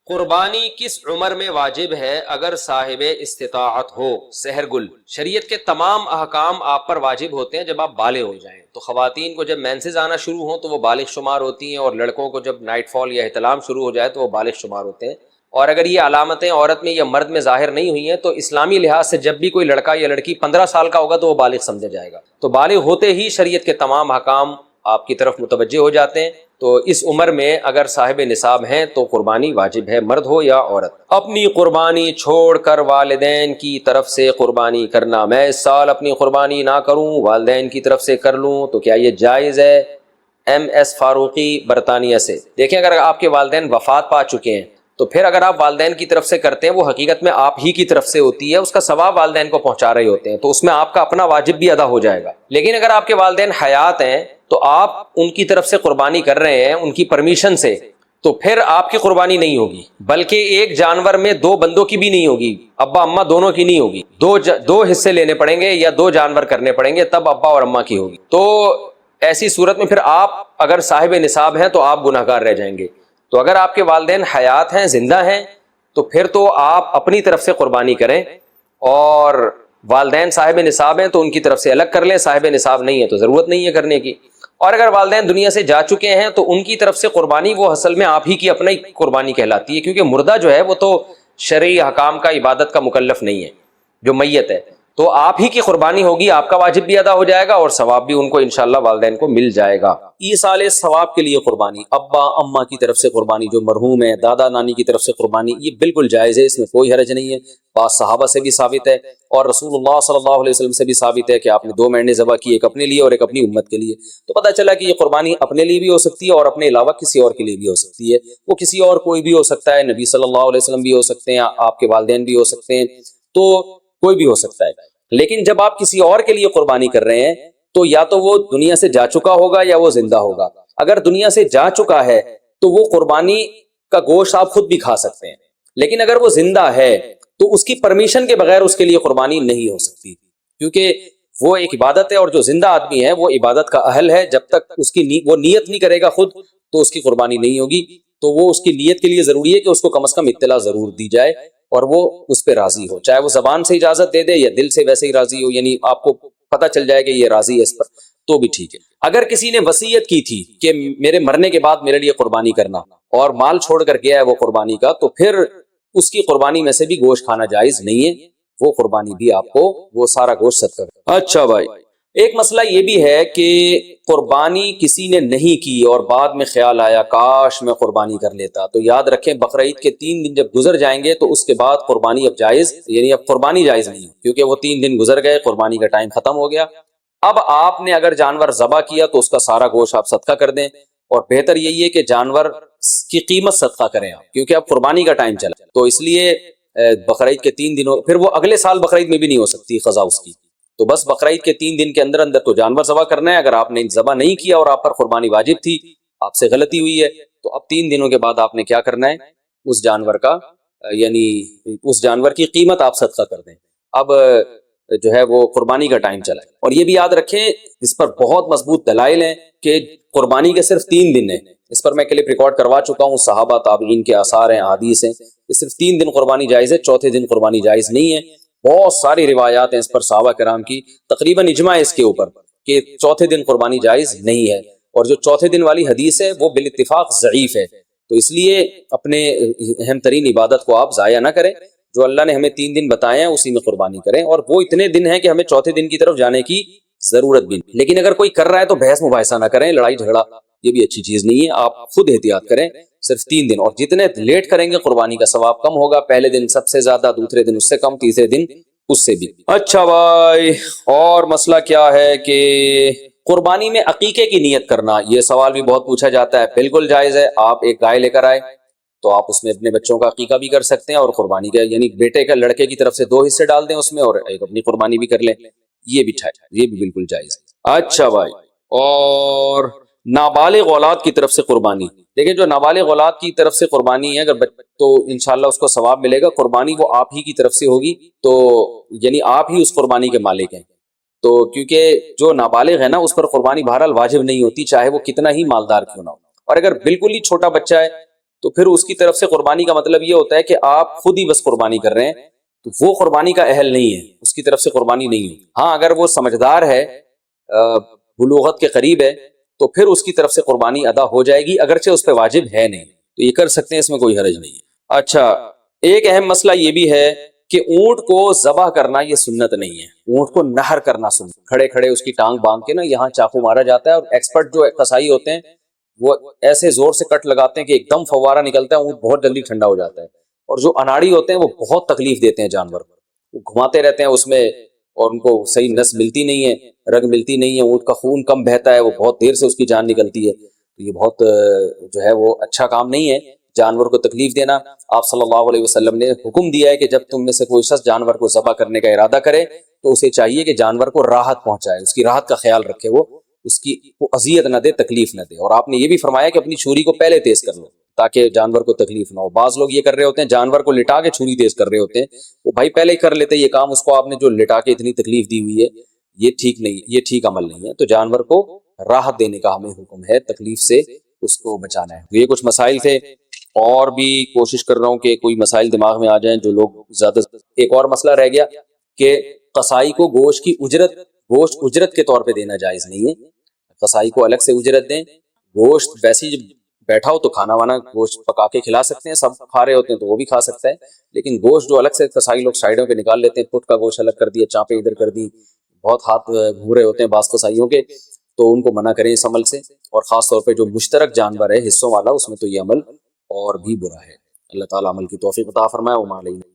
قربانی کس عمر میں واجب ہے اگر صاحب استطاعت ہو؟ سحر گل، شریعت کے تمام احکام آپ پر واجب ہوتے ہیں جب آپ بالغ ہو جائیں. تو خواتین کو جب مینسز آنا شروع ہوں تو وہ بالغ شمار ہوتی ہیں، اور لڑکوں کو جب نائٹ فال یا احتلام شروع ہو جائے تو وہ بالغ شمار ہوتے ہیں. اور اگر یہ علامتیں عورت میں یا مرد میں ظاہر نہیں ہوئی ہیں تو اسلامی لحاظ سے جب بھی کوئی لڑکا یا لڑکی 15 سال کا ہوگا تو وہ بالغ سمجھا جائے گا. تو بالغ ہوتے ہی شریعت کے تمام احکام آپ کی طرف متوجہ ہو جاتے ہیں. تو اس عمر میں اگر صاحب نصاب ہیں تو قربانی واجب ہے، مرد ہو یا عورت. اپنی قربانی چھوڑ کر والدین کی طرف سے قربانی کرنا، میں اس سال اپنی قربانی نہ کروں، والدین کی طرف سے کر لوں، تو کیا یہ جائز ہے؟ ایم ایس فاروقی، برطانیہ سے. دیکھیں، اگر آپ کے والدین وفات پا چکے ہیں تو پھر اگر آپ والدین کی طرف سے کرتے ہیں وہ حقیقت میں آپ ہی کی طرف سے ہوتی ہے، اس کا ثواب والدین کو پہنچا رہے ہوتے ہیں، تو اس میں آپ کا اپنا واجب بھی ادا ہو جائے گا. لیکن اگر آپ کے والدین حیات ہیں تو آپ ان کی طرف سے قربانی کر رہے ہیں ان کی پرمیشن سے، تو پھر آپ کی قربانی نہیں ہوگی، بلکہ ایک جانور میں دو بندوں کی بھی نہیں ہوگی، ابا اماں دونوں کی نہیں ہوگی. دو حصے لینے پڑیں گے یا دو جانور کرنے پڑیں گے، تب ابا اور اماں کی ہوگی. تو ایسی صورت میں پھر آپ اگر صاحب نصاب ہیں تو آپ گناہ گار رہ جائیں گے. تو اگر آپ کے والدین حیات ہیں، زندہ ہیں، تو پھر تو آپ اپنی طرف سے قربانی کریں، اور والدین صاحب نصاب ہیں تو ان کی طرف سے الگ کر لیں، صاحب نصاب نہیں ہے تو ضرورت نہیں ہے کرنے کی. اور اگر والدین دنیا سے جا چکے ہیں تو ان کی طرف سے قربانی وہ اصل میں آپ ہی کی اپنا ہی قربانی کہلاتی ہے، کیونکہ مردہ جو ہے وہ تو شرعی احکام کا، عبادت کا مکلف نہیں ہے. جو میت ہے تو آپ ہی کی قربانی ہوگی، آپ کا واجب بھی ادا ہو جائے گا اور ثواب بھی ان کو انشاءاللہ والدین کو مل جائے گا. ایصال ثواب کے لیے قربانی، ابا اماں کی طرف سے قربانی جو مرحوم ہے، دادا نانی کی طرف سے قربانی، یہ بالکل جائز ہے، اس میں کوئی حرج نہیں ہے. بعض صحابہ سے بھی ثابت ہے اور رسول اللہ صلی اللہ علیہ وسلم سے بھی ثابت ہے کہ آپ نے 2 مینڈے ذبح کی، ایک اپنے لیے اور ایک اپنی امت کے لیے. تو پتہ چلا کہ یہ قربانی اپنے لیے بھی ہو سکتی ہے اور اپنے علاوہ کسی اور کے لیے بھی ہو سکتی ہے. وہ کسی اور کوئی بھی ہو سکتا ہے، نبی صلی اللہ علیہ وسلم بھی ہو سکتے ہیں، آپ کے والدین بھی ہو سکتے ہیں، تو کوئی بھی ہو سکتا ہے. لیکن جب آپ کسی اور کے لیے قربانی کر رہے ہیں تو یا تو وہ دنیا سے جا چکا ہوگا یا وہ زندہ ہوگا. اگر دنیا سے جا چکا ہے تو وہ قربانی کا گوشت آپ خود بھی کھا سکتے ہیں، لیکن اگر وہ زندہ ہے تو اس کی پرمیشن کے بغیر اس کے لیے قربانی نہیں ہو سکتی، کیونکہ وہ ایک عبادت ہے، اور جو زندہ آدمی ہے وہ عبادت کا اہل ہے. جب تک اس کی وہ نیت نہیں کرے گا خود تو اس کی قربانی نہیں ہوگی. تو وہ اس کی نیت کے لیے ضروری ہے کہ اس کو کم از کم اطلاع ضرور دی جائے اور وہ اس پہ راضی ہو، چاہے وہ زبان سے اجازت دے دے یا دل سے ویسے ہی راضی ہو، یعنی آپ کو پتہ چل جائے کہ یہ راضی ہے اس پر، تو بھی ٹھیک ہے. اگر کسی نے وصیت کی تھی کہ میرے مرنے کے بعد میرے لیے قربانی کرنا، اور مال چھوڑ کر گیا ہے وہ قربانی کا، تو پھر اس کی قربانی میں سے بھی گوشت کھانا جائز نہیں ہے، وہ قربانی بھی آپ کو وہ سارا گوشت صدقہ کرنا. اچھا بھائی، ایک مسئلہ یہ بھی ہے کہ قربانی کسی نے نہیں کی اور بعد میں خیال آیا کاش میں قربانی کر لیتا، تو یاد رکھیں بقرعید کے 3 دن جب گزر جائیں گے تو اس کے بعد قربانی اب جائز، یعنی اب قربانی جائز نہیں، کیونکہ وہ 3 دن گزر گئے، قربانی کا ٹائم ختم ہو گیا. اب آپ نے اگر جانور ذبح کیا تو اس کا سارا گوشت آپ صدقہ کر دیں، اور بہتر یہی ہے کہ جانور کی قیمت صدقہ کریں آپ، کیونکہ اب قربانی کا ٹائم چلا. تو اس لیے بقرعید کے 3 دنوں، پھر وہ اگلے سال بقرعید میں بھی نہیں ہو سکتی قضا اس کی، تو بس بقرعید کے 3 دن کے اندر اندر تو جانور ذبح کرنا ہے. اگر آپ نے ذبح نہیں کیا اور آپ پر قربانی واجب تھی، آپ سے غلطی ہوئی ہے، تو اب 3 دنوں کے بعد آپ نے کیا کرنا ہے، اس جانور کا یعنی اس جانور کی قیمت آپ صدقہ کر دیں. اب جو ہے وہ قربانی کا ٹائم چلا ہے. اور یہ بھی یاد رکھیں، اس پر بہت مضبوط دلائل ہیں کہ قربانی کے صرف 3 دن ہیں. اس پر میں کلپ ریکارڈ کروا چکا ہوں، صحابہ تابعین کے آثار ہیں، احادیث ہیں، صرف 3 دن قربانی جائز ہے، چوتھے دن قربانی جائز نہیں ہے. بہت ساری روایات ہیں اس پر صحابہ کرام کی، تقریباً اجماع ہے اس کے اوپر کہ چوتھے دن قربانی جائز نہیں ہے. اور جو چوتھے دن والی حدیث ہے وہ بالاتفاق ضعیف ہے. تو اس لیے اپنے اہم ترین عبادت کو آپ ضائع نہ کریں، جو اللہ نے ہمیں 3 دن بتائے ہیں اسی میں قربانی کریں، اور وہ اتنے دن ہیں کہ ہمیں چوتھے دن کی طرف جانے کی ضرورت بھی نہیں. لیکن اگر کوئی کر رہا ہے تو بحث مباحثہ نہ کریں، لڑائی جھگڑا یہ بھی اچھی چیز نہیں ہے. آپ خود احتیاط کریں، صرف 3 دن، اور جتنے لیٹ کریں گے قربانی کا ثواب کم ہوگا. پہلے دن سب سے زیادہ، دوسرے دن اس سے کم، تیسرے دن اس سے بھی. اچھا بھائی، اور مسئلہ کیا ہے کہ قربانی میں عقیقے کی نیت کرنا، یہ سوال بھی بہت پوچھا جاتا ہے. بالکل جائز ہے. آپ ایک گائے لے کر آئے تو آپ اس میں اپنے بچوں کا عقیقہ بھی کر سکتے ہیں، اور قربانی کا یعنی بیٹے کا، لڑکے کی طرف سے 2 حصے ڈال دیں اس میں، اور ایک اپنی قربانی بھی کر لیں، یہ بھی بالکل جائز ہے. اچھا بھائی، اور نابالغ اولاد کی طرف سے قربانی، دیکھیں جو نابالغ اولاد کی طرف سے قربانی ہے اگر تو انشاءاللہ اس کو ثواب ملے گا. قربانی وہ آپ ہی کی طرف سے ہوگی، تو یعنی آپ ہی اس قربانی کے مالک ہیں. تو کیونکہ جو نابالغ ہے نا اس پر قربانی بہرحال واجب نہیں ہوتی، چاہے وہ کتنا ہی مالدار کیوں نہ ہو. اور اگر بالکل ہی چھوٹا بچہ ہے تو پھر اس کی طرف سے قربانی کا مطلب یہ ہوتا ہے کہ آپ خود ہی بس قربانی کر رہے ہیں، تو وہ قربانی کا اہل نہیں ہے، اس کی طرف سے قربانی نہیں ہے۔ ہاں اگر وہ سمجھدار ہے، بلوغت کے قریب ہے، تو پھر اس کی طرف سے قربانی ادا ہو جائے گی، اگرچہ اس پہ واجب ہے نہیں، تو یہ کر سکتے ہیں، اس میں کوئی حرج نہیں ہے۔ اچھا، ایک اہم مسئلہ یہ بھی ہے کہ اونٹ کو ذبح کرنا یہ سنت نہیں ہے، اونٹ کو نہر کرنا سنت، کھڑے کھڑے اس کی ٹانگ باندھ کے نا یہاں چاقو مارا جاتا ہے، اور ایکسپرٹ جو قصائی ہوتے ہیں وہ ایسے زور سے کٹ لگاتے ہیں کہ ایک دم فوارہ نکلتا ہے، اونٹ بہت جلدی ٹھنڈا ہو جاتا ہے، اور جو اناڑی ہوتے ہیں وہ بہت تکلیف دیتے ہیں جانور کو، وہ گھماتے رہتے ہیں اس میں، اور ان کو صحیح نس ملتی نہیں ہے، رگ ملتی نہیں ہے، اونٹ کا خون کم بہتا ہے، وہ بہت دیر سے اس کی جان نکلتی ہے، تو یہ بہت جو ہے وہ اچھا کام نہیں ہے جانور کو تکلیف دینا۔ آپ صلی اللہ علیہ وسلم نے حکم دیا ہے کہ جب تم میں سے کوئی شخص جانور کو ذبح کرنے کا ارادہ کرے تو اسے چاہیے کہ جانور کو راحت پہنچائے، اس کی راحت کا خیال رکھے، وہ اس کی اذیت نہ دے، تکلیف نہ دے، اور آپ نے یہ بھی فرمایا کہ اپنی چھری کو پہلے تیز کر لو تاکہ جانور کو تکلیف نہ ہو۔ بعض لوگ یہ کر رہے ہوتے ہیں، جانور کو لٹا کے چھری تیز کر رہے ہوتے ہیں، وہ بھائی پہلے ہی کر لیتے یہ کام، اس کو آپ نے جو لٹا کے اتنی تکلیف دی ہوئی ہے، یہ ٹھیک نہیں، یہ ٹھیک عمل نہیں ہے۔ تو جانور کو راحت دینے کا ہمیں حکم ہے، تکلیف سے اس کو بچانا ہے۔ یہ کچھ مسائل تھے، اور بھی کوشش کر رہا ہوں کہ کوئی مسائل دماغ میں آ جائیں جو لوگ زیادہ۔ ایک اور مسئلہ رہ گیا کہ قصائی کو گوشت کی اجرت کے طور پہ دینا جائز نہیں ہے، قصائی کو الگ سے اجرت دیں، گوشت ویسے ہی جب بیٹھا ہو تو کھانا وانا گوشت پکا کے کھلا سکتے ہیں، سب کھا رہے ہوتے ہیں تو وہ بھی کھا سکتا ہے، لیکن گوشت جو الگ سے قصائی لوگ سائڈوں پہ نکال لیتے ہیں، پٹ کا گوشت الگ کر دیا، چانپیں ادھر کر دی، بہت ہاتھ گھوم رہے ہوتے ہیں بعض قصائیوں کے، تو ان کو منع کریں اس عمل سے، اور خاص طور پہ جو مشترک جانور ہے حصوں والا، اس میں تو یہ عمل اور بھی برا ہے۔ اللہ تعالیٰ عمل کی توفیق عطا فرمائے۔ وما علینا